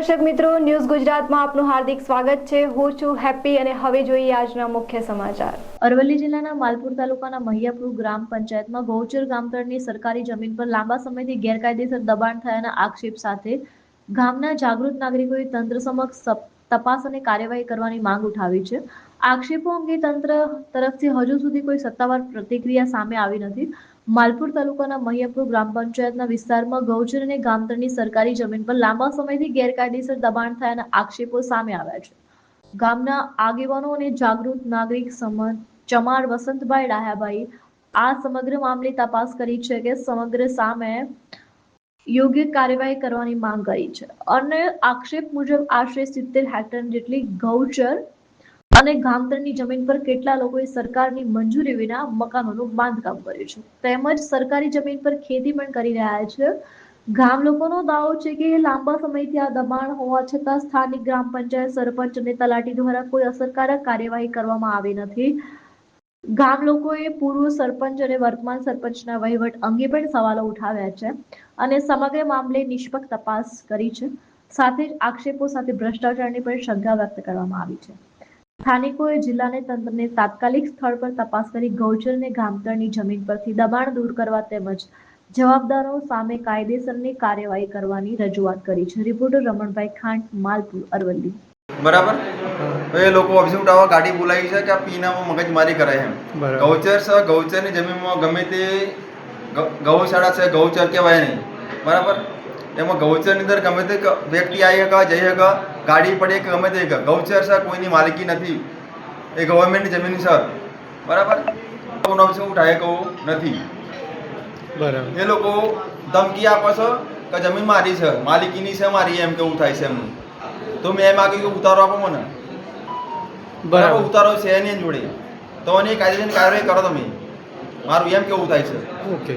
દર્શક મિત્રો, ન્યૂઝ ગુજરાતમાં આપનું હાર્દિક સ્વાગત છે। હું છું હેપી અને હવે જોઈએ આજના મુખ્ય સમાચાર। અરવલ્લી જિલ્લાના માલપુર તાલુકાના મહિયાપુર ગ્રામ પંચાયતમાં ગૌચર ગામતળની સરકારી જમીન પર લાંબા સમયથી ગેરકાયદેસર દબાણ થયાના આક્ષેપ સાથે ગામના જાગૃત નાગરિકોએ તંત્ર સમક્ષ તપાસ અને કાર્યવાહી કરવાની માંગ ઉઠાવી છે। આક્ષેપો અંગે તંત્ર તરફથી હજુ સુધી કોઈ સત્તાવાર પ્રતિક્રિયા સામે આવી નથી। માલપુર તાલુકાના મહિયાપુર ગ્રામ પંચાયતના વિસ્તારમાં ગૌચર અને ગામતળની સરકારી જમીન પર લાંબા સમયથી ગેરકાયદેસર દબાણ થયાના આક્ષેપો સામે આવ્યા છે। ગામના આગેવાનો અને જાગૃત નાગરિક ચમાર વસંતભાઈ ડાયાભાઈ આ સમગ્ર મામલે તપાસ કરી છે કે સમગ્ર સામે યોગ્ય કાર્યવાહી કરવાની માંગ કરી છે અને આક્ષેપ મુજબ આશરે 70 હેક્ટર જેટલી ગૌચર અને ગામતળની જમીન પર કેટલા લોકોએ સરકારની મંજૂરી વિના મકાનોનું બાંધકામ કર્યું છે તેમજ સરકારી જમીન પર ખેતી પણ કરી રહ્યા છે। ગામ લોકોનો દાવો છે કે લાંબા સમયથી આ દબાણ હોવા છતાં સ્થાનિક ગ્રામ પંચાયત સરપંચ અને તલાટી દ્વારા કોઈ અસરકારક કાર્યવાહી કરવામાં આવી નથી। ગામ લોકોએ પૂર્વ સરપંચ અને વર્તમાન સરપંચના વહીવટ અંગે પણ સવાલો ઉઠાવ્યા છે અને સમગ્ર મામલે નિષ્પક્ષ તપાસ કરી છે। સાથે જ આક્ષેપો સાથે ભ્રષ્ટાચારની પણ શંકા વ્યક્ત કરવામાં આવી છે। સ્થાનિકોએ જિલ્લાને તંત્રને તાત્કાલિક સ્થળ પર તપાસ કરી ગૌચર અને ગામતળની જમીન પરથી દબાણ દૂર કરવા તેમજ જવાબદારો સામે કાયદેસરની કાર્યવાહી કરવાની રજૂઆત કરી છે। રિપોર્ટર રમણભાઈ ખાંટ, માલપુર, અરવલ્લી। બરાબર તો એ લોકો ઓફિસ ઉઠાવવા ગાડી બોલાવી છે કે પીનામાં મગજમારી કરે છે। ગૌચર છે, ગૌચરની જમીનમાં ગમે તે ગૌશાળા છે, ગૌચર કહેવાય નહીં, બરાબર। એમાં ગૌચરની અંદર ગમે તે વ્યક્તિ આવી શકે, જઈ શકે, ગાડી પડી કે ગમે તે ગૌચર છે, કોઈની માલિકી નથી, એ ગવર્મેન્ટની જમીન છે, બરાબર। ઉઠાય કહું નથી, બરાબર। એ લોકો ધમકી આપે છે કે જમીન મારી છે, માલિકીની છે મારી, એમ કેવું થાય છે એમનું। તો મેં એમ માગ્યું કે ઉતારો આપો મને, બરાબર। ઉતારો છે એની જોડે, તો એની કાયદેસરની કાર્યવાહી કરો તમે, મારું એમ કેવું થાય છે। ઓકે,